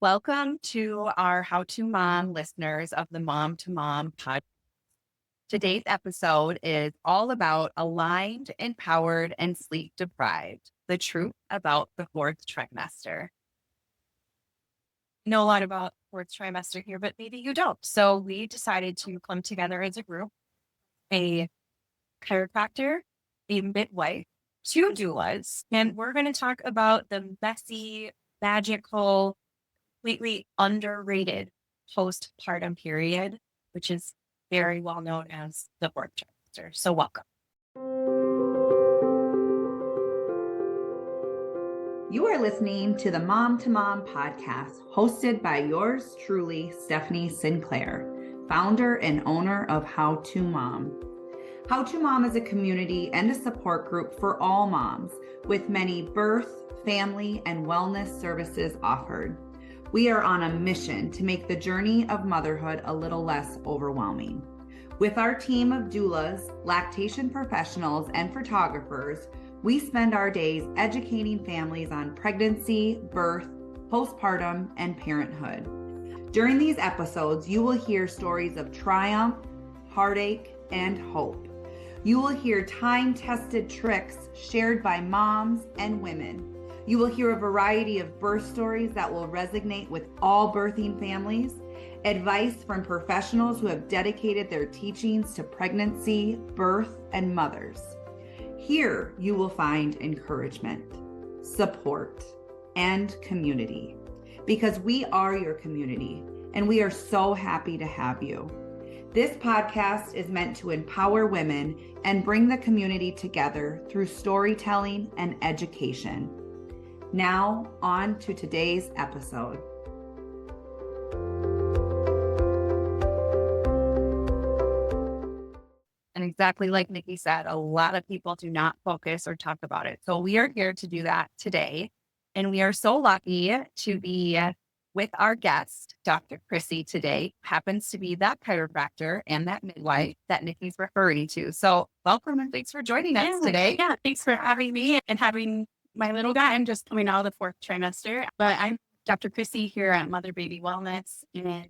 Welcome to our How to Mom listeners of the Mom2Mom Podcast. Today's episode is all about aligned, empowered, and sleep deprived, the truth about the fourth trimester. Know a lot about fourth trimester here, but maybe you don't. So we decided to come together as a group, a chiropractor, a midwife, two doulas, and we're going to talk about the messy, magical, completely underrated postpartum period, which is very well known as the fourth trimester. So welcome. You are listening to the Mom2Mom Podcast, hosted by yours truly, Stephanie Sinclair, founder and owner of How to Mom. How to Mom is a community and a support group for all moms, with many birth, family, and wellness services offered. We are on a mission to make the journey of motherhood a little less overwhelming. With our team of doulas, lactation professionals, and photographers, we spend our days educating families on pregnancy, birth, postpartum, and parenthood. During these episodes, you will hear stories of triumph, heartache, and hope. You will hear time-tested tricks shared by moms and women. You will hear a variety of birth stories that will resonate with all birthing families, advice from professionals who have dedicated their teachings to pregnancy, birth, and mothers. Here you will find encouragement, support, and community, because we are your community, and we are so happy to have you. This podcast is meant to empower women and bring the community together through storytelling and education. Now, on to today's episode. And exactly like Nikki said, a lot of people do not focus or talk about it. So we are here to do that today. And we are so lucky to be with our guest, Dr. Chrissy, today. Happens to be that chiropractor and that midwife that Nikki's referring to. So welcome and thanks for joining us today. Yeah, thanks for having me and having my little guy. I'm just coming out of the fourth trimester, but I'm Dr. Chrissy here at MotherBaby Wellness. And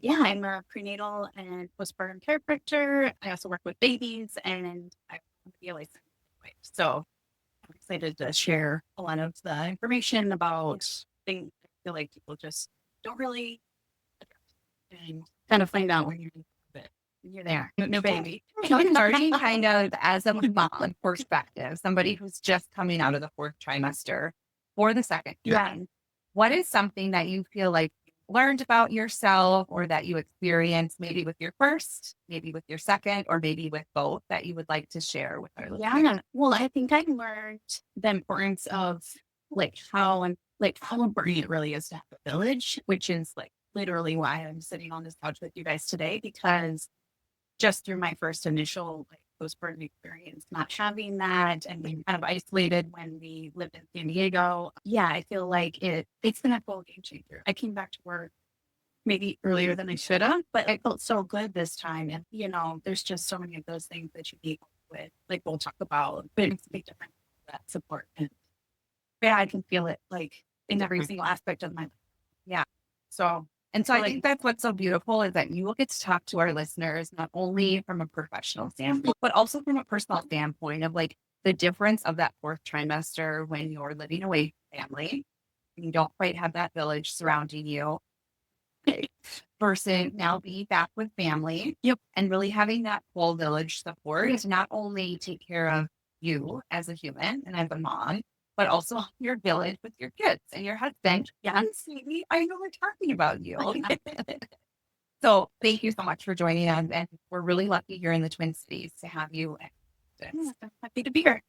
I'm a prenatal and postpartum chiropractor. I also work with babies and I want to be a licensed midwife. So I'm excited to share a lot of the information about things I feel like people just don't really address and kind of find out when you're there. No baby. Starting kind of as a mom perspective, somebody who's just coming out of the fourth trimester for the second time, what is something that you feel like you learned about yourself or that you experienced maybe with your first, maybe with your second, or maybe with both that you would like to share with our listeners? Yeah. Well, I think I learned the importance of how important it really is to have a village, which is literally why I'm sitting on this couch with you guys today, because just through my first initial postpartum experience, not having that and being kind of isolated when we lived in San Diego. Yeah, I feel like it's been a full game changer. I came back to work maybe earlier than I should have, but I felt so good this time. And, there's just so many of those things that you need with, we'll talk about, but it's a big difference, that support. And I can feel it in every single aspect of my life. Yeah. So I think that's what's so beautiful is that you will get to talk to our listeners, not only from a professional standpoint, but also from a personal standpoint of the difference of that fourth trimester when you're living away from family and you don't quite have that village surrounding you versus now being back with family. Yep. And really having that full village support to not only take care of you as a human and as a mom, but also your village with your kids and your husband. Yes, maybe I know we're talking about you. So thank you so much for joining us. And we're really lucky here in the Twin Cities to have you. I'm happy to be here.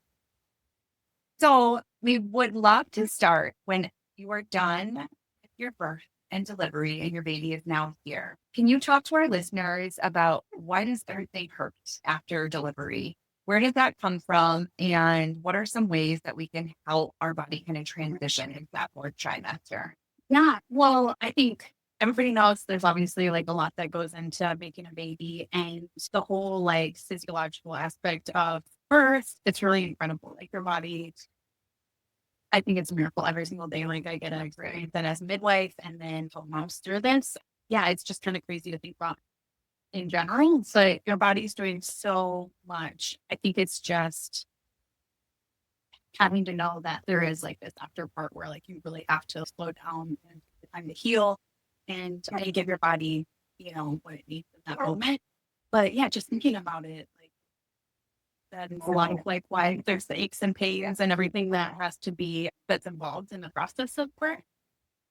So we would love to start when you are done with your birth and delivery and your baby is now here. Can you talk to our listeners about why does everything hurt after delivery? Where did that come from? And what are some ways that we can help our body kind of transition into that fourth trimester? Yeah. Well, I think everybody knows there's obviously a lot that goes into making a baby, and the whole physiological aspect of birth. It's really incredible. Your body I think it's a miracle every single day. Like I get an experience then as a midwife and then help moms through this. Yeah, it's just kind of crazy to think about in general. So your body's doing so much. I think it's just having to know that there is like this after part where like you really have to slow down and take the time to heal and try to give your body, what it needs in that moment. But yeah, just thinking about it, like that is a lot of like why there's the aches and pains and everything that's involved in the process of birth.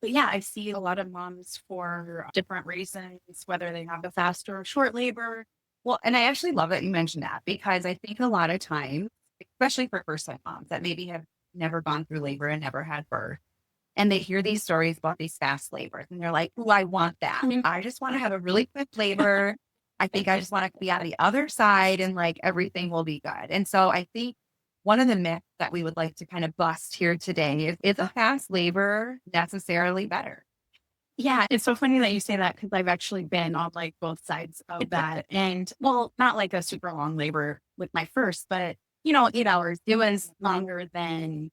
But yeah, I see a lot of moms for different reasons, whether they have a fast or short labor. Well, and I actually love that you mentioned that because I think a lot of times, especially for first-time moms that maybe have never gone through labor and never had birth, and they hear these stories about these fast labors and they're like, "Oh, I want that. I just want to have a really quick labor. I think I just want to be on the other side and like everything will be good." And so I think one of the myths that we would like to kind of bust here today is a fast labor necessarily better? Yeah, it's so funny that you say that because I've actually been on like both sides of that. And well, not like a super long labor with my first, but 8 hours. It was longer than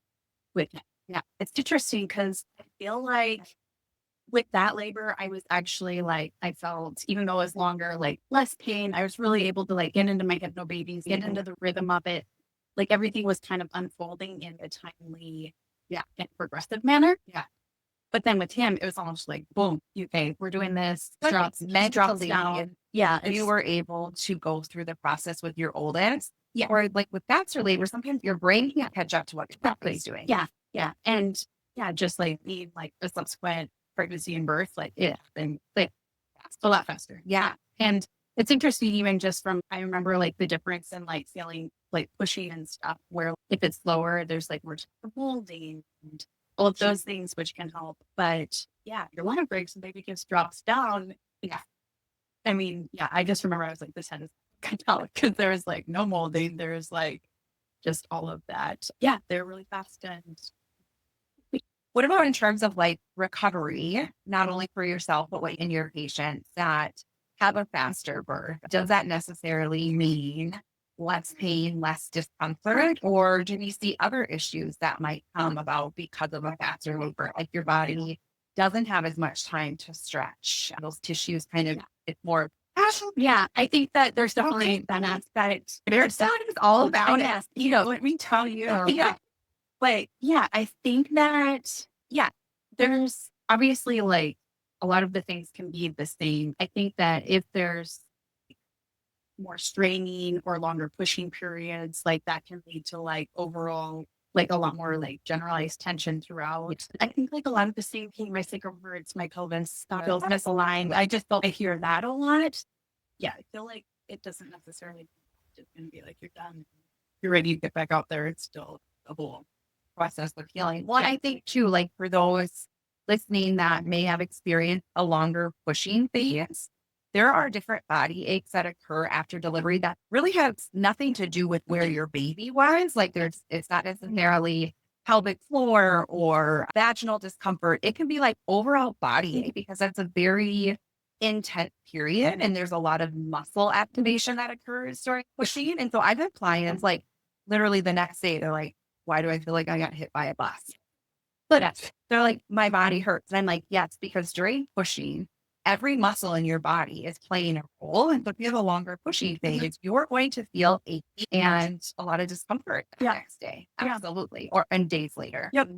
with him. Yeah, it's interesting because I feel like with that labor, I was actually like, I felt, even though it was longer, like less pain. I was really able to like get into my hypnobabies, get into the rhythm of it. Like everything was kind of unfolding in a timely, and progressive manner. Yeah. But then with him, it was almost like, boom, okay, we're doing this. Drops Mentally, down. Yeah. you were able to go through the process with your oldest. Yeah. Or like with faster labor, sometimes your brain can't catch up to what your body's doing. Yeah. Yeah. And yeah, just like the like the subsequent pregnancy and birth, like it happened like a lot faster. Yeah. And it's interesting, even just from I remember like the difference in like feeling like pushing and stuff, where if it's slower, there's like more holding and all of those things which can help. But yeah, your water breaks and baby just drops down. Yeah. I mean, yeah, I just remember I was like, this head is cut out because there was like no molding. There's like just all of that. Yeah, they're really fast. And what about in terms of like recovery, not only for yourself, but like in your patients that have a faster birth? Does that necessarily mean less pain, less discomfort? Or do we see other issues that might come about because of a faster labor? Like your body doesn't have as much time to stretch. Those tissues kind of, it's more. Yeah, I think that there's definitely that aspect. There's all about it. Let me tell you. Yeah. But yeah, I think that, there's obviously like a lot of the things can be the same. I think that if there's more straining or longer pushing periods, like that can lead to like overall, like a lot more like generalized tension throughout. I think like a lot of the same thing, my sacrum hurts, my pelvis feels misaligned. I hear that a lot. Yeah, I feel like it doesn't necessarily just going to be like you're done. You're ready to get back out there. It's still a whole process of healing. Well, I think too, like for those listening that may have experienced a longer pushing phase, there are different body aches that occur after delivery that really has nothing to do with where your baby was. Like it's not necessarily pelvic floor or vaginal discomfort. It can be like overall body ache because that's a very intense period and there's a lot of muscle activation that occurs during pushing. And so I've had clients like literally the next day, they're like, why do I feel like I got hit by a bus? But they're like, my body hurts. And I'm like, yes, because during pushing, every muscle in your body is playing a role. And so if you have a longer pushing phase, you're going to feel achy and a lot of discomfort the next day. Absolutely. And days later. Yep.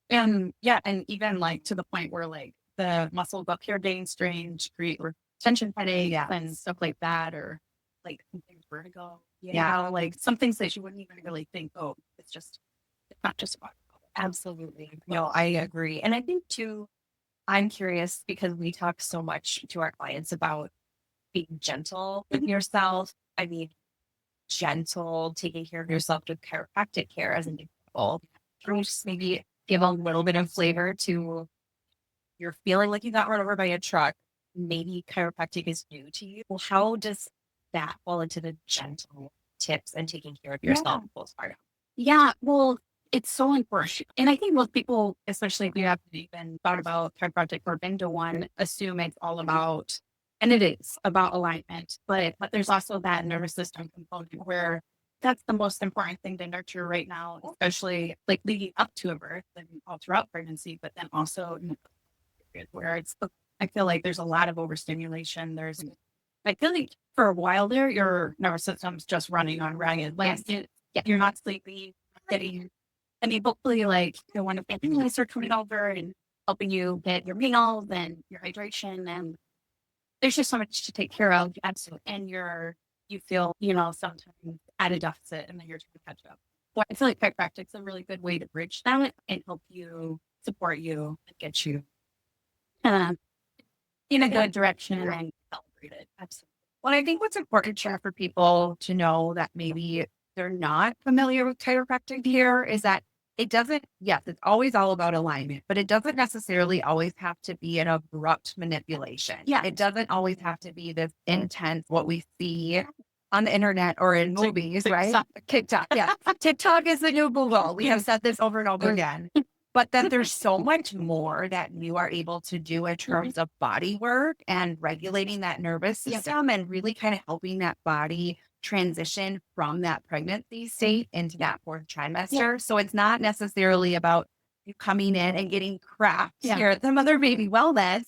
And and even like to the point where like the muscles up here getting strained, create tension headaches and stuff like that, or like something vertigo. Like some things that you wouldn't even really think, it's not just about. Absolutely. No, I agree. And I think too, I'm curious because we talk so much to our clients about being gentle with yourself. I mean, gentle, taking care of yourself with chiropractic care as an example. Can you just maybe give a little bit of flavor to you're feeling like you got run over by a truck? Maybe chiropractic is new to you. Well, how does that fall into the gentle tips and taking care of yourself postpartum? Yeah, well, it's so important. And I think most people, especially if you haven't even thought about chiropractic or been to one, assume it's all about, and it is about alignment. But there's also that nervous system component where that's the most important thing to nurture right now, especially like leading up to a birth and all throughout pregnancy, but then also in the period where I feel like there's a lot of overstimulation. I feel like for a while there, your nervous system's just running on ragged. Like you're not sleepy, getting, I mean, hopefully like the wonderful families are coming over and helping you get your meals and your hydration, and there's just so much to take care of. Absolutely. And you feel, sometimes at a deficit and then you're trying to catch up. So I feel like chiropractic's a really good way to bridge that and help you, support you, and get you in a good direction and celebrate it. Absolutely. Well, I think what's important Shara, for people to know that maybe they're not familiar with chiropractic here is that it doesn't, yes, it's always all about alignment, but it doesn't necessarily always have to be an abrupt manipulation. Yeah. It doesn't always have to be this intense, what we see on the internet or in movies, right? TikTok. Yeah. TikTok is the new Google. We have said this over and over again. But then there's so much more that you are able to do in terms of body work and regulating that nervous system and really kind of helping that body transition from that pregnancy state into that fourth trimester. Yeah. So it's not necessarily about you coming in and getting cracked here at the MotherBaby Wellness,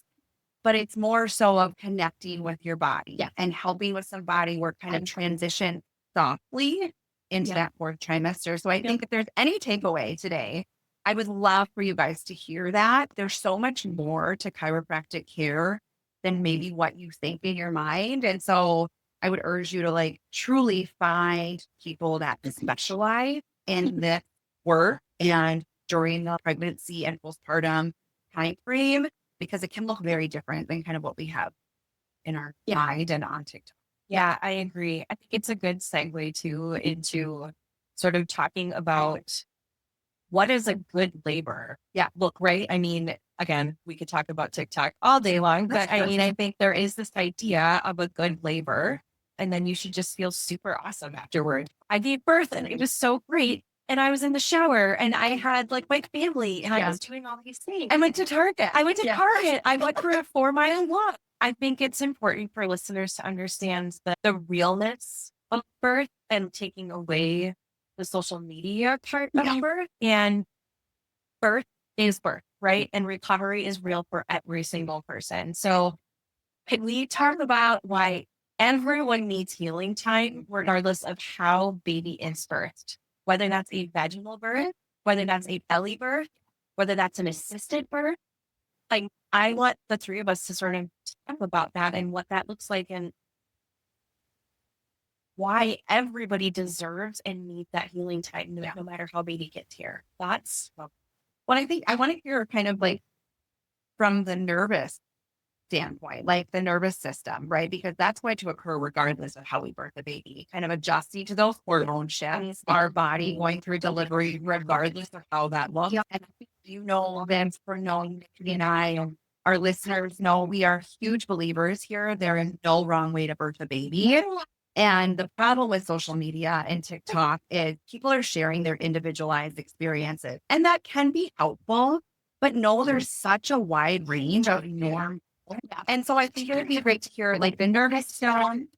but it's more so of connecting with your body and helping with some body work kind of transition softly into that fourth trimester. So I think if there's any takeaway today, I would love for you guys to hear that. There's so much more to chiropractic care than maybe what you think in your mind. And so I would urge you to like truly find people that specialize in this work and during the pregnancy and postpartum time frame, because it can look very different than kind of what we have in our mind and on TikTok. Yeah, I agree. I think it's a good segue too into sort of talking about what is a good labor? Yeah, look, right? I mean, again, we could talk about TikTok all day long, but I mean, I think there is this idea of a good labor, and then you should just feel super awesome afterward. I gave birth and it was so great. And I was in the shower and I had like my family and I was doing all these things. I went to Target. I went for a 4-mile walk. I think it's important for listeners to understand the realness of birth and taking away the social media part of birth. And birth is birth, right? And recovery is real for every single person. So can we talk about why everyone needs healing time, regardless of how baby is birthed? Whether that's a vaginal birth, whether that's a belly birth, whether that's an assisted birth. Like, I want the three of us to sort of talk about that and what that looks like and why everybody deserves and needs that healing time, no matter how baby gets here. That's what I think. I want to hear kind of like from the nervous standpoint, like the nervous system, right? Because that's going to occur regardless of how we birth a baby, kind of adjusting to those hormone shifts, our body going through delivery, regardless of how that looks. And you know, Vince, for knowing Nikki and I and our listeners know we are huge believers here. There is no wrong way to birth a baby. And the problem with social media and TikTok is people are sharing their individualized experiences. And that can be helpful, but no, there's such a wide range of norms. And so I think it would be great to hear like the nervous system.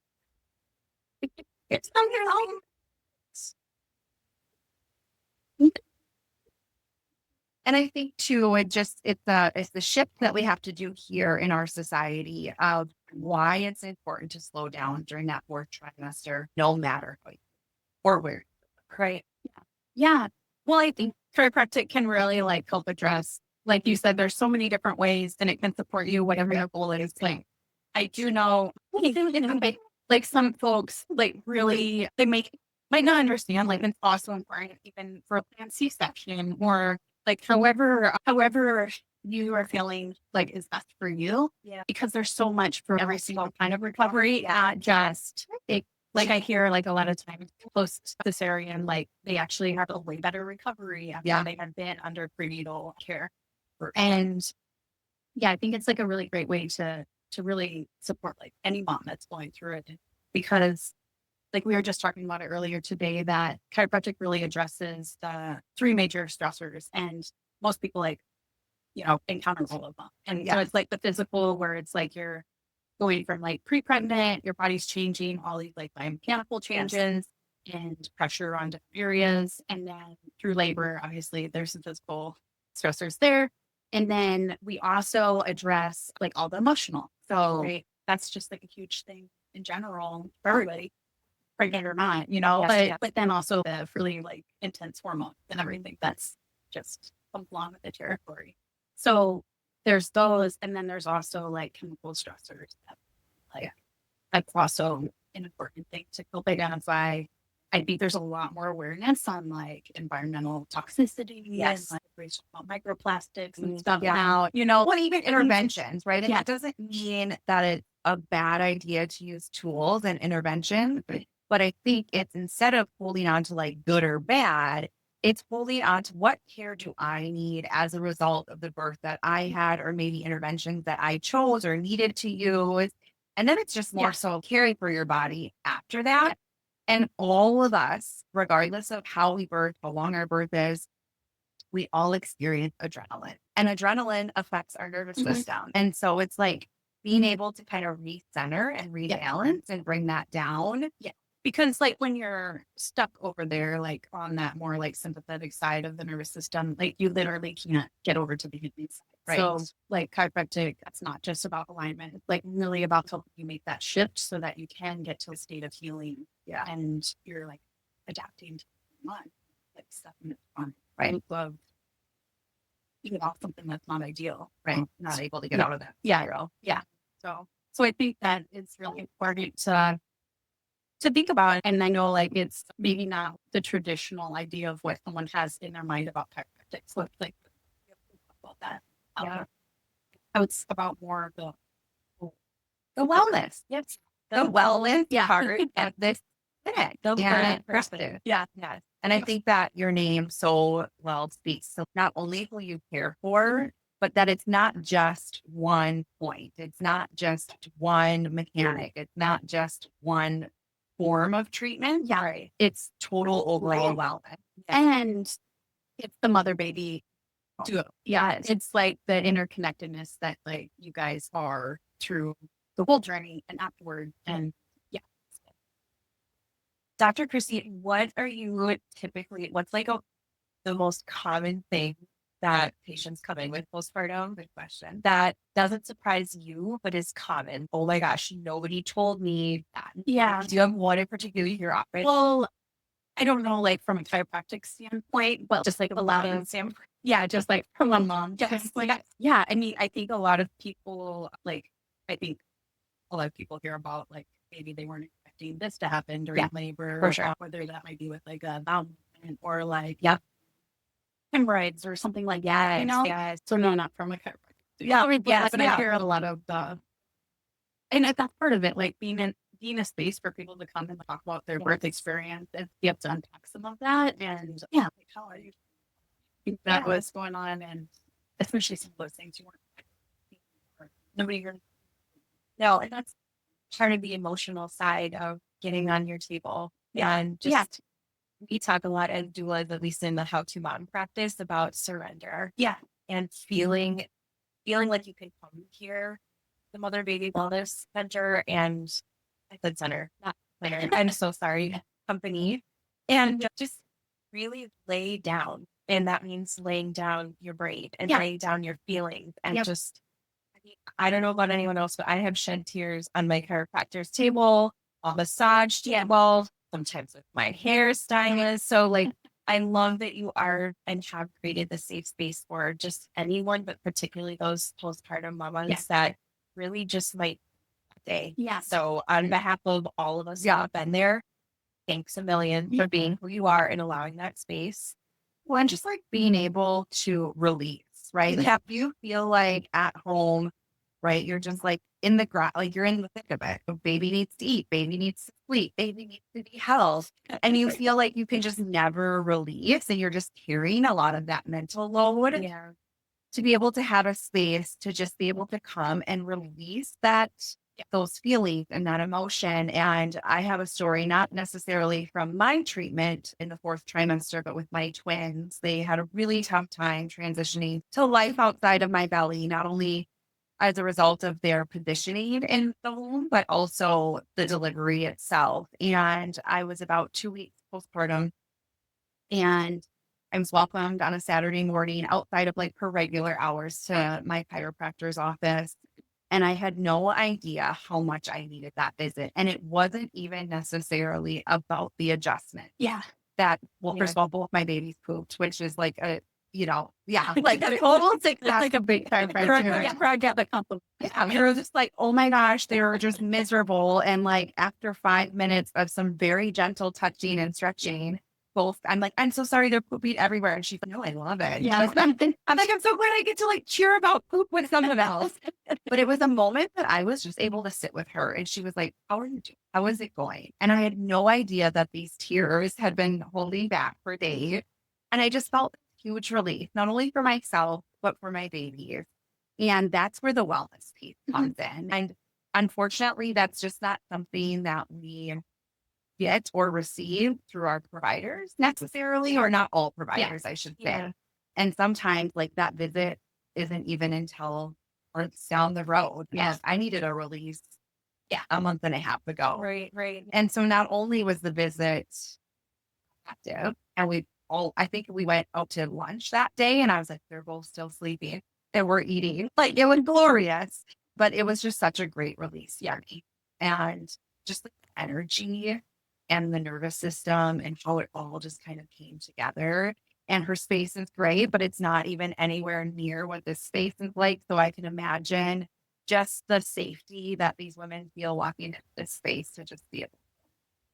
It's and I think too, it's the shift that we have to do here in our society of why it's important to slow down during that fourth trimester, no matter how or where. Right. Yeah. Well, I think chiropractic can really like help address, like you said, there's so many different ways and it can support you, whatever your goal is. Like, I do know, like some folks, like really, might not understand, like it's also important even for a planned C-section or like however you are feeling like is best for you. Yeah. Because there's so much for every single kind of recovery. Like I hear like a lot of times post cesarean, like they actually have a way better recovery after they have been under prenatal care. And I think it's like a really great way to really support like any mom that's going through it, because like we were just talking about it earlier today, that chiropractic really addresses the 3 major stressors, and most people like, encounter all of them. And so it's like the physical, where it's like you're going from like pre-pregnant, your body's changing, all these like biomechanical changes. and pressure on different areas. And then through labor, obviously there's some physical stressors there. And then we also address like all the emotional. So that's just like a huge thing in general for everybody, pregnant or not, but then also the really like intense hormones and everything that's just comes along with the territory. So there's those, and then there's also like chemical stressors. That's also an important thing to help identify. I think there's a lot more awareness on like environmental toxicity and like microplastics and stuff now, Well, even interventions, right? And that doesn't mean that it's a bad idea to use tools and intervention, but I think it's instead of holding on to like good or bad, it's holding on to what care do I need as a result of the birth that I had, or maybe interventions that I chose or needed to use. And then it's just more so caring for your body after that. And all of us, regardless of how we birth, how long our birth is, we all experience adrenaline. And adrenaline affects our nervous system. And so it's like being able to kind of recenter and rebalance and bring that down. Yeah. Because like when you're stuck over there, like on that more like sympathetic side of the nervous system, like you literally can't get over to the healing side. Right. So like chiropractic, that's not just about alignment. It's like really about helping you make that shift so that you can get to a state of healing. Yeah. And you're like adapting to like stuff in fun. Right. Love even off something that's not ideal. Right. Not able to get out of that. Yeah. Yeah. So I think that it's really important to think about it. And I know like it's maybe not the traditional idea of what someone has in their mind about chiropractic. So it's like about that. It's about more of The wellness. yes. The wellness part Yeah. of this clinic. Yeah. Perspective. Yeah. Yes. And I think that your name so well speaks to not only who you care for, but that it's not just one point. It's not just one mechanic. It's not just one form of treatment. Yeah. Right. It's total overall wellness. And it's the mother baby duo. Yeah. It's like the interconnectedness that like you guys are through the whole journey and afterward. And Dr. Chrissy, what are you typically, what's like the most common thing that patients come in with postpartum? Good question. That doesn't surprise you, but is common. Oh my gosh, nobody told me that. yeah. Do you have one in particular you're offering? Well, I don't know, like from a chiropractic standpoint, but just like allowing standpoint. Yeah, just like from a mom. Yes, Like, yes. yeah. I mean, I think a lot of people hear about like maybe they weren't expecting this to happen during labor, for sure. whether that might be with like a bowel movement or like hemorrhoids or something like that. Yes. So no, not from a chiropractic. Yeah, But I hear a lot of and that's part of it, like being a space for people to come and talk about their birth experience, and you have to unpack some of that. And like how are you? That was going on, and especially some of those things you weren't. Nobody heard. No, and that's part of the emotional side of getting on your table. And just we talk a lot as doulas, at least in the How to Mom practice, about surrender. Yeah. And feeling like you can come here, the MotherBaby Wellness Center, and I said center, not center. I'm so sorry, company. And just really lay down. And that means laying down your brain and laying down your feelings and just, I don't know about anyone else, but I have shed tears on my chiropractor's table, on massage table, sometimes with my hairstylist. So like, I love that you are and have created the safe space for just anyone, but particularly those postpartum mamas that really just might day. Yeah. So on behalf of all of us who have been there, thanks a million for being who you are and allowing that space. Well, and just like being able to release, right? Like, if you feel like at home, right, you're just like in the like you're in the thick of it. Baby needs to eat, baby needs to sleep, baby needs to be held. And you feel like you can just never release and you're just carrying a lot of that mental load. Yeah. To be able to have a space to just be able to come and release those feelings and that emotion. And I have a story, not necessarily from my treatment in the 4th trimester, but with my twins. They had a really tough time transitioning to life outside of my belly. Not only as a result of their positioning in the womb, but also the delivery itself. And I was about 2 weeks postpartum, and I was welcomed on a Saturday morning outside of like her regular hours to my chiropractor's office. And I had no idea how much I needed that visit. And it wasn't even necessarily about the adjustment. Yeah. That, well, first of all, both my babies pooped, which is like a, like a total That's like a big chiropractor. Yeah. I get the compliment. Yeah, they were just like, oh my gosh, they were just miserable. And like after 5 minutes of some very gentle touching and stretching, I'm like, I'm so sorry, they're pooping everywhere. And she's like, no, I love it. Yeah. I'm like, I'm so glad I get to like cheer about poop with someone else. But it was a moment that I was just able to sit with her. And she was like, how are you doing? How is it going? And I had no idea that these tears had been holding back for days. And I just felt huge relief, not only for myself, but for my babies. And that's where the wellness piece comes in. And unfortunately, that's just not something that we get or receive through our providers necessarily, or not all providers, I should say. Yeah. And sometimes like that visit isn't even until or it's down the road. Yeah. I needed a release a month and a half ago. Right. And so not only was the visit active, and I think we went out to lunch that day, and I was like, they're both still sleeping and we're eating. Like it was glorious, but it was just such a great release for me. And just the energy and the nervous system and how it all just kind of came together. And her space is great, but it's not even anywhere near what this space is like. So I can imagine just the safety that these women feel walking into this space to just be able.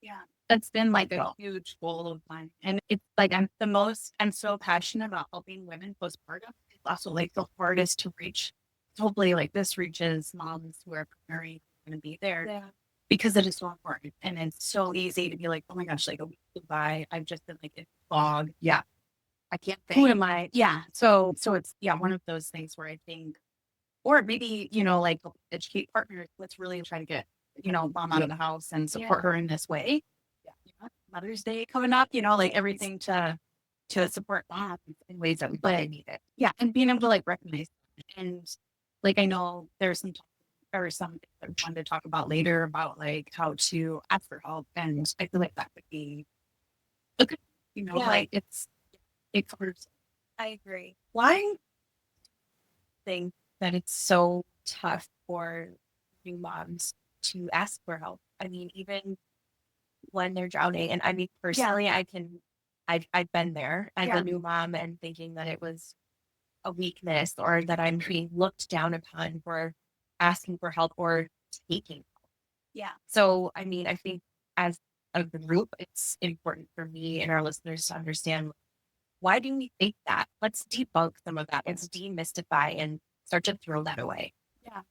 Yeah. That's been like a huge goal of mine. And it's like, I'm so passionate about helping women postpartum. It's also like the hardest to reach. Hopefully like this reaches moms who are preparing to be there. Yeah. Because it is so important. And it's so easy to be like, oh my gosh, like a week goes by. I've just been like in fog. Yeah. I can't think. Who am I? Yeah. So it's one of those things where I think, or maybe, like educate partners. Let's really try to get, mom out of the house and support her in this way. Yeah. Mother's Day coming up, like everything to support mom in ways that we need it. Yeah. And being able to like recognize and like, I know there's some things that we wanted to talk about later about like how to ask for help. And I feel like that would be okay. Like it covers. I agree. Why think that it's so tough for new moms to ask for help? I mean, even when they're drowning, and I mean, personally, I've been there as a new mom and thinking that it was a weakness or that I'm being looked down upon for asking for help or taking help. Yeah. So, I mean, I think as a group, it's important for me and our listeners to understand, why do we think that? Let's debunk some of that. Let's demystify and start to throw that away. Yeah.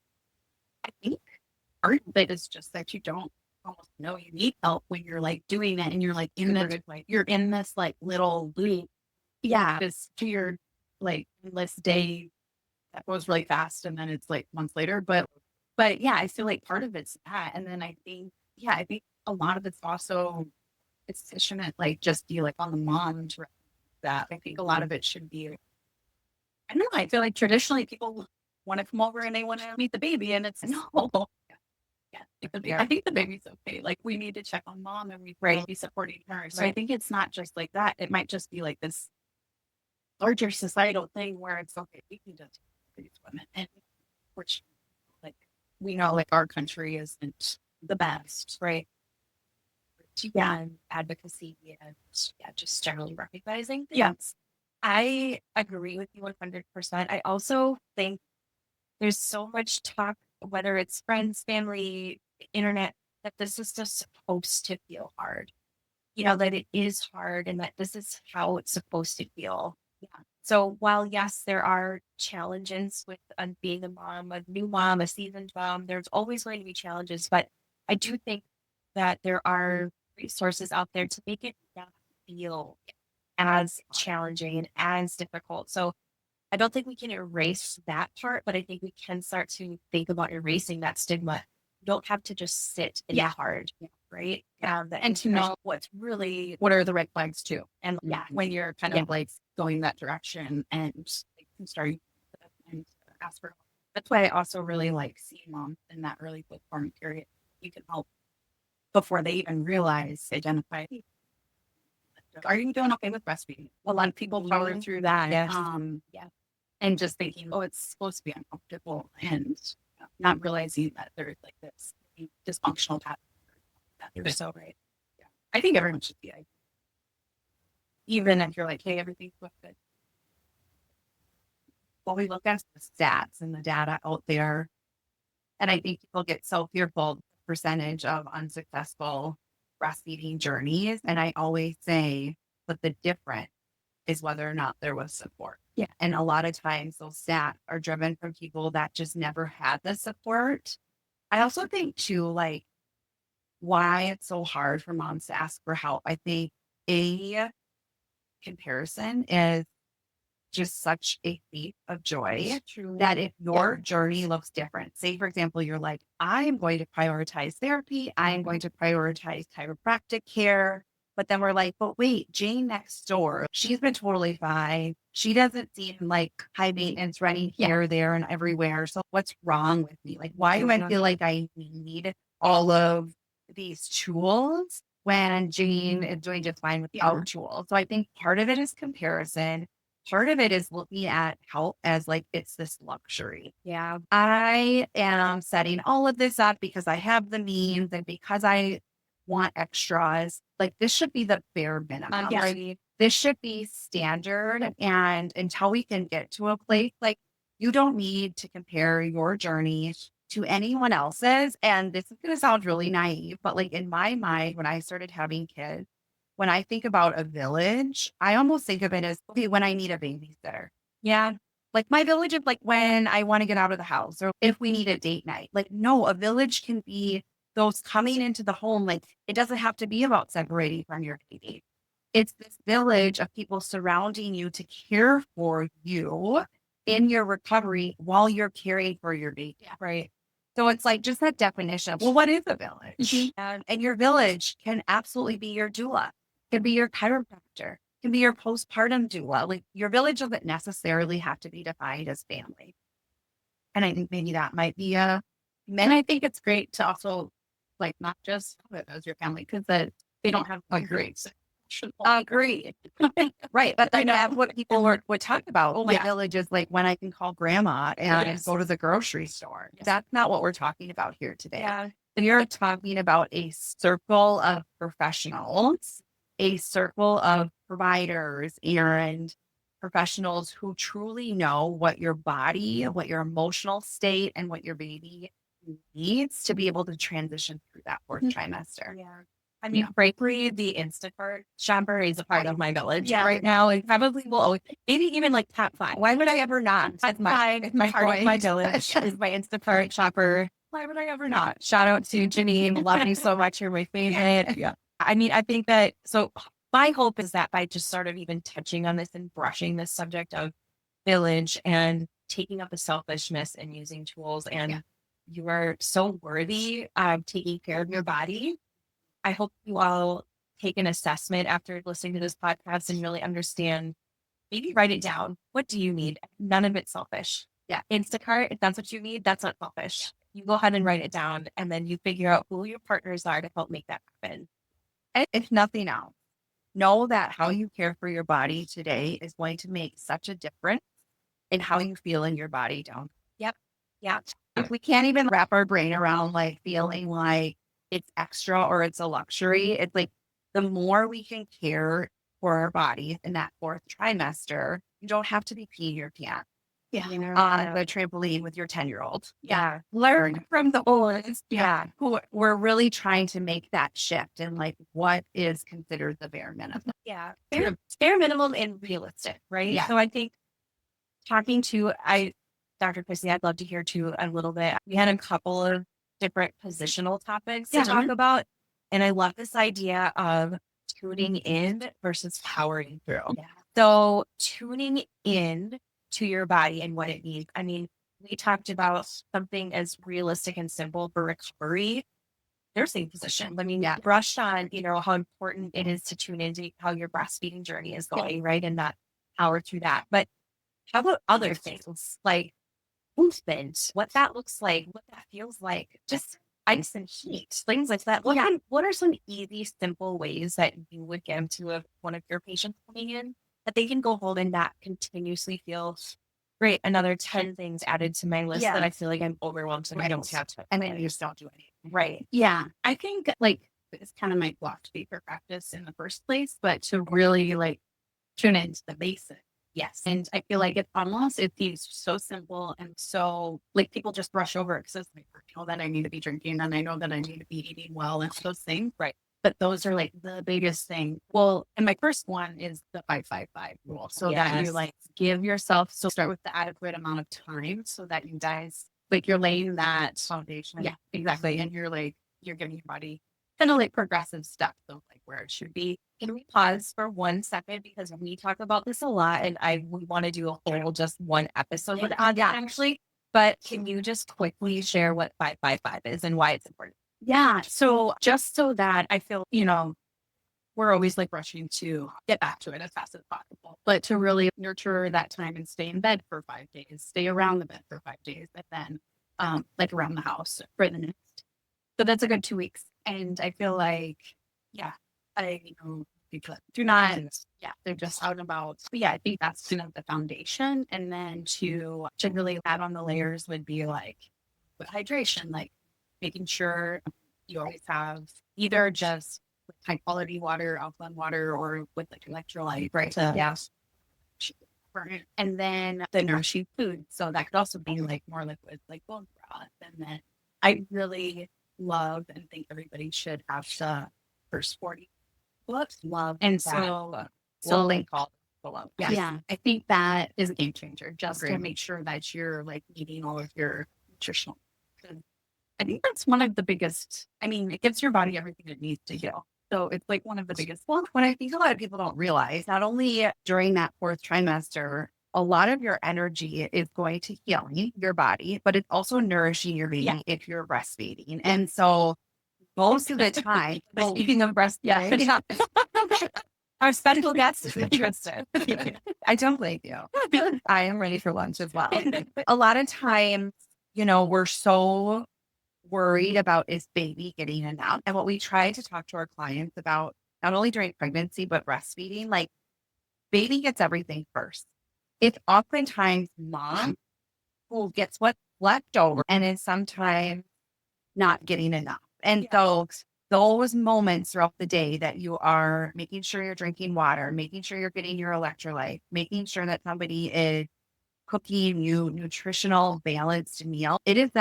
I think part of it is just that you don't almost know you need help when you're like doing it and you're like you're in this like little loop. Yeah. This to your like endless day that goes really fast and then it's like months later. But yeah, I feel like part of it's that. And then I think a lot of it's also it's shouldn't like just be like on the mom to that. I think a lot of it should be, I don't know, I feel like traditionally people want to come over and they want to meet the baby and it's no. Yeah. I think the baby's okay. Like we need to check on mom and we need to be supporting her. So I think it's not just like that. It might just be like this larger societal thing where it's okay, we can just these women. And which like we know like our country isn't the best, right? And advocacy and just generally recognizing things. Yeah. I agree with you 100%. I also think there's so much talk, whether it's friends, family, internet, that this is just supposed to feel hard. That it is hard and that this is how it's supposed to feel. Yeah. So while, yes, there are challenges with being a mom, a new mom, a seasoned mom, there's always going to be challenges. But I do think that there are resources out there to make it not feel as challenging and as difficult. So I don't think we can erase that part, but I think we can start to think about erasing that stigma. You don't have to just sit in the hard, right? And to know what are the red flags too. And when you're kind of like going that direction and like, starting and ask for help. That's why I also really like seeing moms in that early postpartum period. You can help before they even realize, identify, are you doing okay with breastfeeding? A lot of people power through that. Yes. And just thinking, oh, it's supposed to be uncomfortable, and not realizing that there's like this dysfunctional pattern. You're so right. I think everyone should be, even if you're like, hey, everything's good. Well, we look at the stats and the data out there, and I think people get so fearful of the percentage of unsuccessful breastfeeding journeys. And I always say, but the difference is whether or not there was support. Yeah. And a lot of times those stats are driven from people that just never had the support. I also think too, like, why it's so hard for moms to ask for help. I think a comparison is just such a thief of joy that if your journey looks different, say, for example, you're like, I'm going to prioritize therapy, I'm going to prioritize chiropractic care. But then we're like, but wait, Jane next door, she's been totally fine. She doesn't seem like high maintenance running here, there, and everywhere. So what's wrong with me? Like, why do I feel like I need all of these tools when Jane is doing just fine without tools? So I think part of it is comparison. Part of it is looking at help as like it's this luxury. Yeah. I am setting all of this up because I have the means and because I want extras. Like, this should be the bare minimum. This should be standard. And until we can get to a place, like, you don't need to compare your journey to anyone else's. And this is going to sound really naive, but like in my mind, when I started having kids, when I think about a village, I almost think of it as, okay, when I need a babysitter. Yeah. Like, my village is like when I want to get out of the house or if we need a date night. Like, no, a village can be those coming into the home. Like, it doesn't have to be about separating from your baby. It's this village of people surrounding you to care for you in your recovery while you're caring for your baby. Right. So it's like just that definition of, well, what is a village? And your village can absolutely be your doula, can be your chiropractor, can be your postpartum doula. Like, your village doesn't necessarily have to be defined as family. And I think maybe that might be and I think it's great to also, like, not just have it as your family, because they don't have great. Agree. Right. But then that's what people would talk about. Oh, my village is like when I can call grandma and go to the grocery store. That's not what we're talking about here today. Yeah. You're talking about a circle of professionals, a circle of providers and professionals who truly know what your body, what your emotional state, and what your baby needs to be able to transition through that fourth trimester. Yeah. I mean, frankly, the Instacart shopper is a part of my village right now. And probably will always, maybe even like top 5. Why would I ever not? It's my part of my village is my Instacart shopper. Why would I ever not? Shout out to Janine. Love you so much. You're my favorite. Yeah. I mean, I think that, so my hope is that by just sort of even touching on this and brushing this subject of village and taking up the selfishness and using tools, and you are so worthy of taking care of your body. I hope you all take an assessment after listening to this podcast and really understand, maybe write it down. What do you need? None of it's selfish. Yeah. Instacart, if that's what you need, that's not selfish. You go ahead and write it down, and then you figure out who your partners are to help make that happen. And if nothing else, know that how you care for your body today is going to make such a difference in how you feel in your body down. Yep. Yeah. If we can't even wrap our brain around like feeling like it's extra or it's a luxury, it's like the more we can care for our bodies in that fourth trimester, you don't have to be peeing your pants on the trampoline with your 10-year-old. Yeah. Learn from the oldest. Who we're really trying to make that shift and like what is considered the bare minimum. Yeah. Bare minimum and realistic, right? Yeah. So I think talking to Dr. Chrissy, I'd love to hear too a little bit. We had a couple of different positional topics to talk about. And I love this idea of tuning in versus powering through. Yeah. So tuning in to your body and what it needs. I mean, we talked about something as realistic and simple for recovery, nursing position. I mean, brushed on, how important it is to tune into how your breastfeeding journey is going, right? And not power through that. But how about other things? Like, movement, what that looks like, what that feels like, just ice and heat, things like that. What are some easy, simple ways that you would give to one of your patients coming in that they can go hold and not continuously feel great? Another 10 things added to my list that I feel like I'm overwhelmed and I don't have to. And then you just don't do anything. Right. Yeah. I think like it's kind of my philosophy for practice in the first place, but to really like tune into the basics. Yes. And I feel like it seems so simple and so like people just brush over it because it's like, I know that I need to be drinking and I know that I need to be eating well and those things. Right. But those are like the biggest thing. Well, and my first one is the 5-5-5 rule. So that you like give yourself, so start with the adequate amount of time so that you guys, like you're laying that foundation. Yeah, exactly. And you're giving your body kind of like progressive steps of like where it should be. Can we pause for 1 second because we talk about this a lot and we want to do a whole just one episode on that actually. But can you just quickly share what 5-5-5 is and why it's important? Yeah. So just so that I feel, we're always like rushing to get back to it as fast as possible, but to really nurture that time and stay in bed for 5 days, stay around the bed for 5 days, and then like around the house for the next. So that's a good 2 weeks. And I feel like, do not, they're just out and about. But yeah, I think that's kind of the foundation. And then to really add on the layers would be like with hydration, like making sure you always have either just high quality water, alkaline water, or with like electrolyte, right? Yes. And then the nourishing food. So that could also be like more liquid, like bone broth. And then I really love and think everybody should have the first 40 books. Love. And that. so Link all below. Yes. Yeah, I think that is a game changer just to make sure that you're like meeting all of your nutritional. I think that's one of the biggest, it gives your body everything it needs to heal. So it's like one of the biggest. Well, what I think a lot of people don't realize, not only during that 4th trimester, a lot of your energy is going to healing your body, but it's also nourishing your baby if you're breastfeeding. And so most of the time, Speaking of breastfeeding, our special guest is interested. I don't blame you. I am ready for lunch as well. A lot of times, we're so worried about is baby getting enough. And what we try to talk to our clients about, not only during pregnancy, but breastfeeding, like baby gets everything first. It's oftentimes mom who gets what's left over and is sometimes not getting enough. And so those moments throughout the day that you are making sure you're drinking water, making sure you're getting your electrolyte, making sure that somebody is cooking you nutritional balanced meal, it's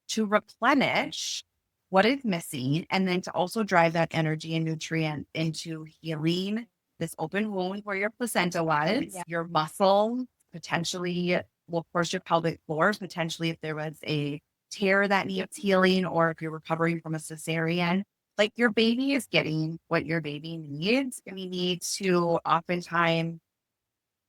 to replenish what is missing and then to also drive that energy and nutrient into healing this open wound where your placenta was, your muscle, potentially, of course, your pelvic floor, potentially if there was a tear that needs healing or if you're recovering from a cesarean. Like your baby is getting what your baby needs. We need to oftentimes,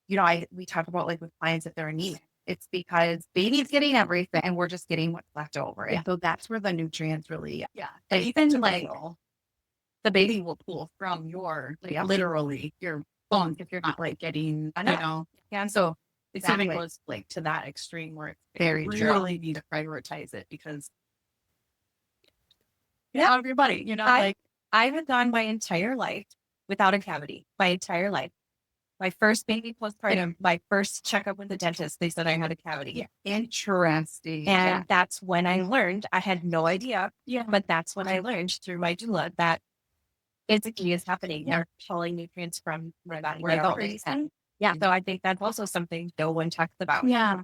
we talk about like with clients if they're in need. It's because baby's getting everything and we're just getting what's left over. And so that's where the nutrients really, And even like the baby will pull from your, literally your bones if you're not like getting, And so it's even goes like to that extreme where it's very really need to prioritize it because out of your body, I have gone my entire life without a cavity, my entire life. My first baby postpartum, my first checkup with the dentist, they said I had a cavity. Interesting. And that's when I learned, I had no idea, but that's when I learned through my doula that physically is happening. They're pulling nutrients from my body. So I think that's also something no one talks about. Yeah.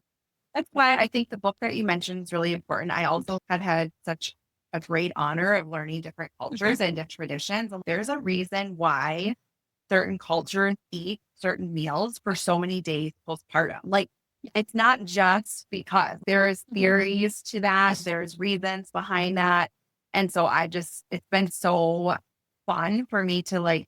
That's why I think the book that you mentioned is really important. I also had such a great honor of learning different cultures and different traditions. There's a reason why certain cultures eat certain meals for so many days postpartum. Like it's not just because there's theories to that. There's reasons behind that. And so it's been so fun for me to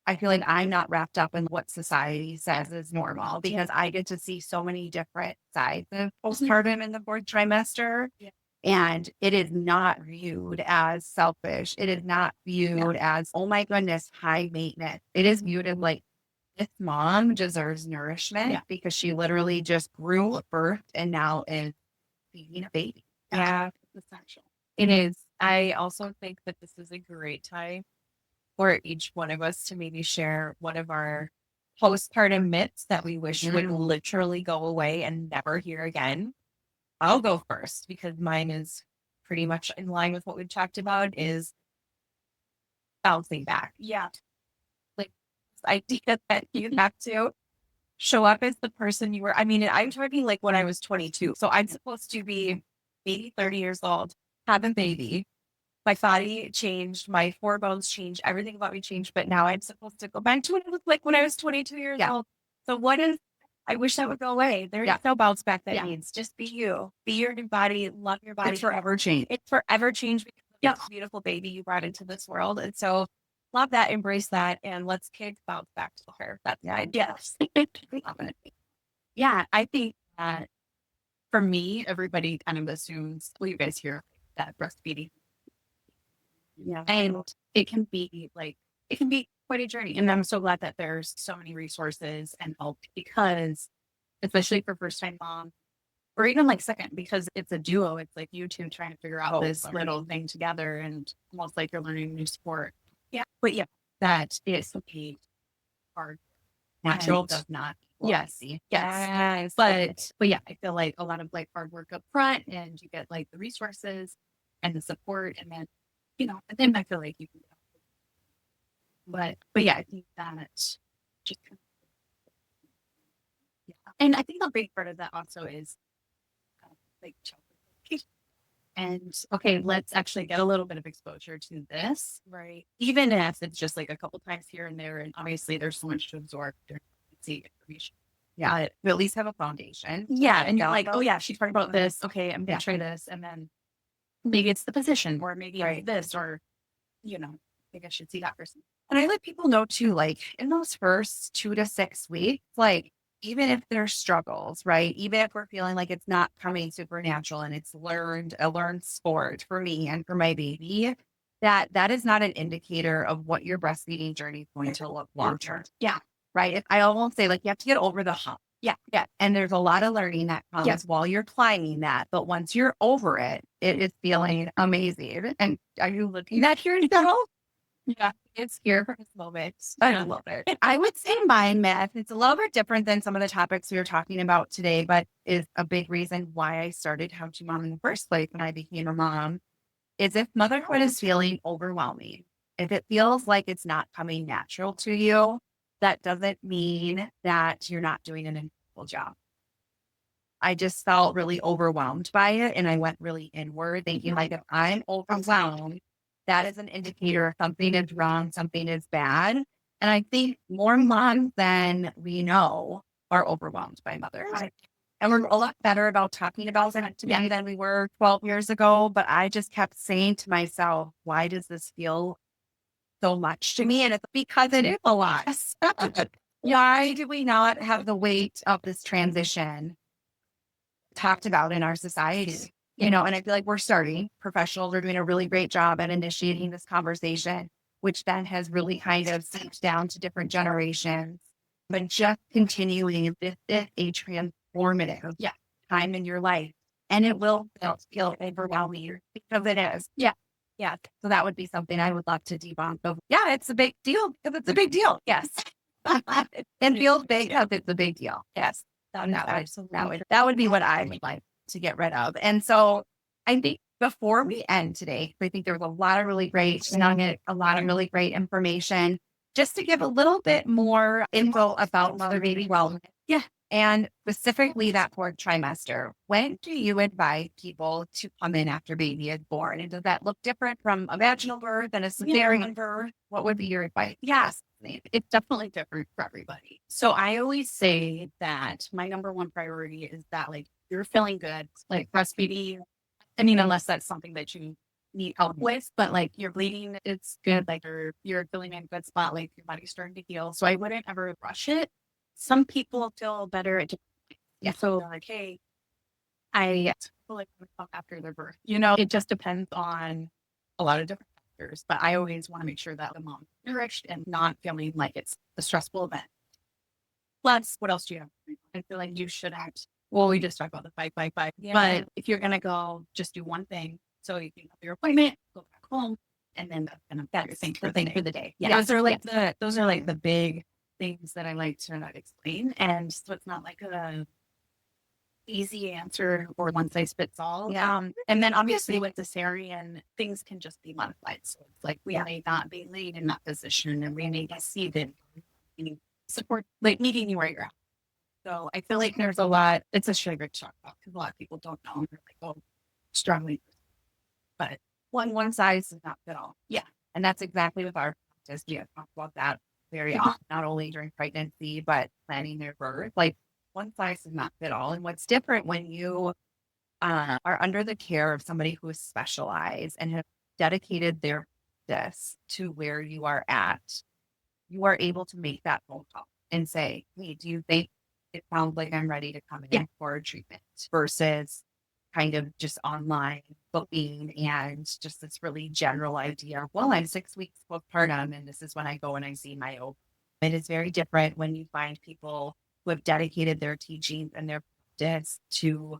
I feel like I'm not wrapped up in what society says is normal because I get to see so many different sides of postpartum in the 4th trimester. Yeah. And it is not viewed as selfish. It is not viewed as, oh my goodness, high maintenance. It is viewed as like, this mom deserves nourishment because she literally just grew, birthed, and now is feeding a baby. Yeah, It's essential. it is. I also think that this is a great time for each one of us to maybe share one of our postpartum myths that we wish would literally go away and never hear again. I'll go first because mine is pretty much in line with what we've talked about is bouncing back. Yeah. Like this idea that you have to show up as the person you were. I mean, I'm talking like when I was 22. So I'm supposed to be maybe 30 years old, have a baby. My body changed, my hormones changed, everything about me changed. But now I'm supposed to go back to what it was like when I was 22 years old. So what is, I wish that would go away. There is no bounce back that needs. Just be you. Be your new body. Love your body. It's forever changed. It's forever changed because of this beautiful baby you brought into this world. And so love that, embrace that, and let's kick bounce back to her. That's the idea. Love it. Yeah, I think that for me, everybody kind of assumes, well, you guys hear that breastfeeding. Yeah. And it can be quite a journey. And I'm so glad that there's so many resources and help because, especially for first time mom, or even like second, because it's a duo. It's like you two trying to figure out this little thing together and almost like you're learning a new sport. Yeah. But that is okay. Hard. Natural does not. Yes. But yeah, I feel like a lot of like hard work up front and you get like the resources and the support and then, and then I feel like you can but yeah, I think that just and I think a big part of that also is like and okay, let's actually get a little bit of exposure to this. Right. Even if it's just like a couple times here and there, and obviously there's so much to absorb see information. Yeah. But at least have a foundation. Yeah. And you're like, oh yeah, she's talking about this. Okay, I'm gonna try this. And then maybe it's the position or maybe it's this or I think I should see that person. And I let people know too, like in those first 2 to 6 weeks, like even if there's struggles, right? Even if we're feeling like it's not coming supernatural and it's a learned sport for me and for my baby, that is not an indicator of what your breastfeeding journey is going to look long term. Yeah. Right. I almost say like you have to get over the hump. Yeah. And there's a lot of learning that comes while you're climbing that. But once you're over it, it is feeling amazing. And are you looking at yourself? Yeah. It's here for this moment. I love it. I would say my myth, it's a little bit different than some of the topics we were talking about today, but is a big reason why I started How to Mom in the first place when I became a mom, is if motherhood is feeling overwhelming, if it feels like it's not coming natural to you, that doesn't mean that you're not doing an incredible job. I just felt really overwhelmed by it. And I went really inward thinking like, if I'm overwhelmed, that is an indicator something is wrong, something is bad. And I think more moms than we know are overwhelmed by mothers. And we're a lot better about talking about that today than we were 12 years ago. But I just kept saying to myself, why does this feel so much to me? And it's because it is a lot. Why do we not have the weight of this transition talked about in our society? And I feel like we're starting. Professionals are doing a really great job at initiating this conversation, which then has really kind of seeped down to different generations. But just continuing, this is a transformative time in your life. And it will feel overwhelming because it is. Yeah. So that would be something I would love to debunk. Yeah, it's a big deal because it's a big deal. Yes. And feels big because it's a big deal. Yes. That would be what I would like to get rid of. And so I think before we end today, I think there was a lot of really great nuggets, a lot of really great information, just to give a little bit more info about MotherBaby Wellness. Yeah. And specifically that fourth trimester. When do you advise people to come in after baby is born? And does that look different from a vaginal birth and a cesarean birth? What would be your advice? Yes. It's definitely different for everybody. So I always say that my number one priority is that like you're feeling good, like breastfeeding. I mean, unless that's something that you need help with, but like you're bleeding, it's good. Like you're feeling in a good spot, like your body's starting to heal. So I wouldn't ever rush it. Some people feel better at so like, hey, I feel like after their birth. It just depends on a lot of different factors. But I always want to make sure that the mom is nourished and not feeling like it's a stressful event. Plus, what else do you have? I feel like you shouldn't well, we just talked about the 5. Yeah. But if you're going to go, just do one thing. So you can have your appointment, go back home, and then that's kind of your thing for the day. Yeah. Those are like the big Things that I like to explain. And so it's not like a easy answer or one size fits all. Yeah. And then obviously with cesarean, things can just be modified. So it's like we may not be laid in that position and we may be seated, support, like meeting you where you're at. So I feel like there's a lot, it's a sugar shock because a lot of people don't know. They're like, oh, struggling. But One size does not fit all. Yeah. And that's exactly with our practice. We have talked about that very often, not only during pregnancy, but planning their birth. Like one size does not fit all. And what's different when you are under the care of somebody who is specialized and have dedicated their practice to where you are at, you are able to make that phone call and say, hey, do you think it sounds like I'm ready to come in for a treatment versus kind of just online booking and just this really general idea. Well, I'm 6 weeks postpartum and this is when I go and I see my OB. It is very different when you find people who have dedicated their teachings and their practice to,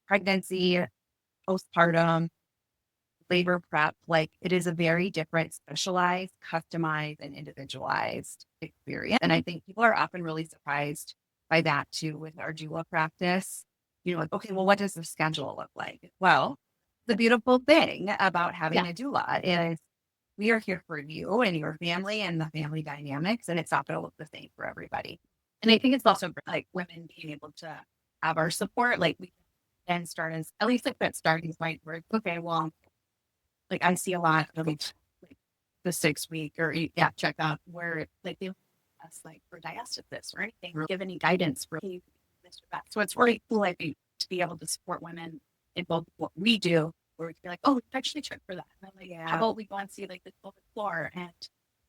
pregnancy, postpartum, labor prep. Like it is a very different, specialized, customized, and individualized experience. And I think people are often really surprised by that too with our doula practice. Like, okay, well, what does the schedule look like? Well, the beautiful thing about having a doula is we are here for you and your family and the family dynamics, and it's not going to look the same for everybody. And I think it's also like women being able to have our support. Like we can start as at least like that starting point where, okay, well, like I see a lot of like the 6 week or check out where like they ask like for diastasis or anything or give any guidance for this or that. So it's really cool, I think, to be able to support women in both what we do, where we can be like, oh, we can actually check for that. And I'm like, how about we go and see like the pelvic floor and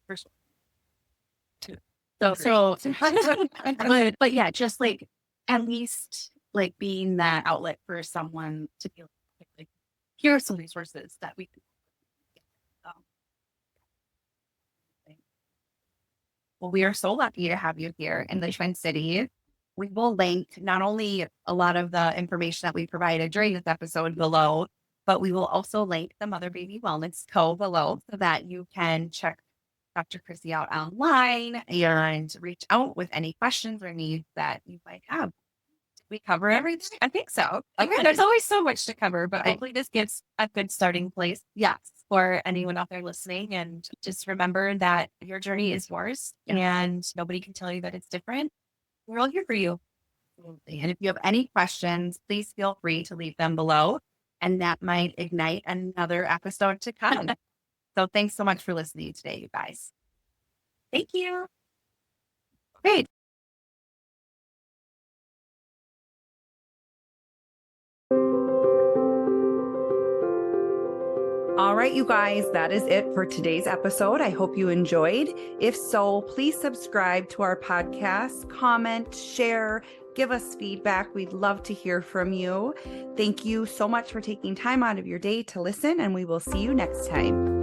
first two. But yeah, just like at least like being that outlet for someone to be like, here are some resources that we can. Well, we are so lucky to have you here in the Twin Cities. We will link not only a lot of the information that we provided during this episode below, but we will also link the MotherBaby Wellness Co below so that you can check Dr. Chrissy out online and reach out with any questions or needs that you might have. Did we cover everything? I think so. Okay, there's always so much to cover, but hopefully this gives a good starting place. Yes. For anyone out there listening. And just remember that your journey is yours and nobody can tell you that it's different. We're all here for you. Absolutely. And if you have any questions, please feel free to leave them below. And that might ignite another episode to come. So thanks so much for listening today, you guys. Thank you. Great. All right, you guys, that is it for today's episode. I hope you enjoyed. If so, please subscribe to our podcast, comment, share, give us feedback. We'd love to hear from you. Thank you so much for taking time out of your day to listen, and we will see you next time.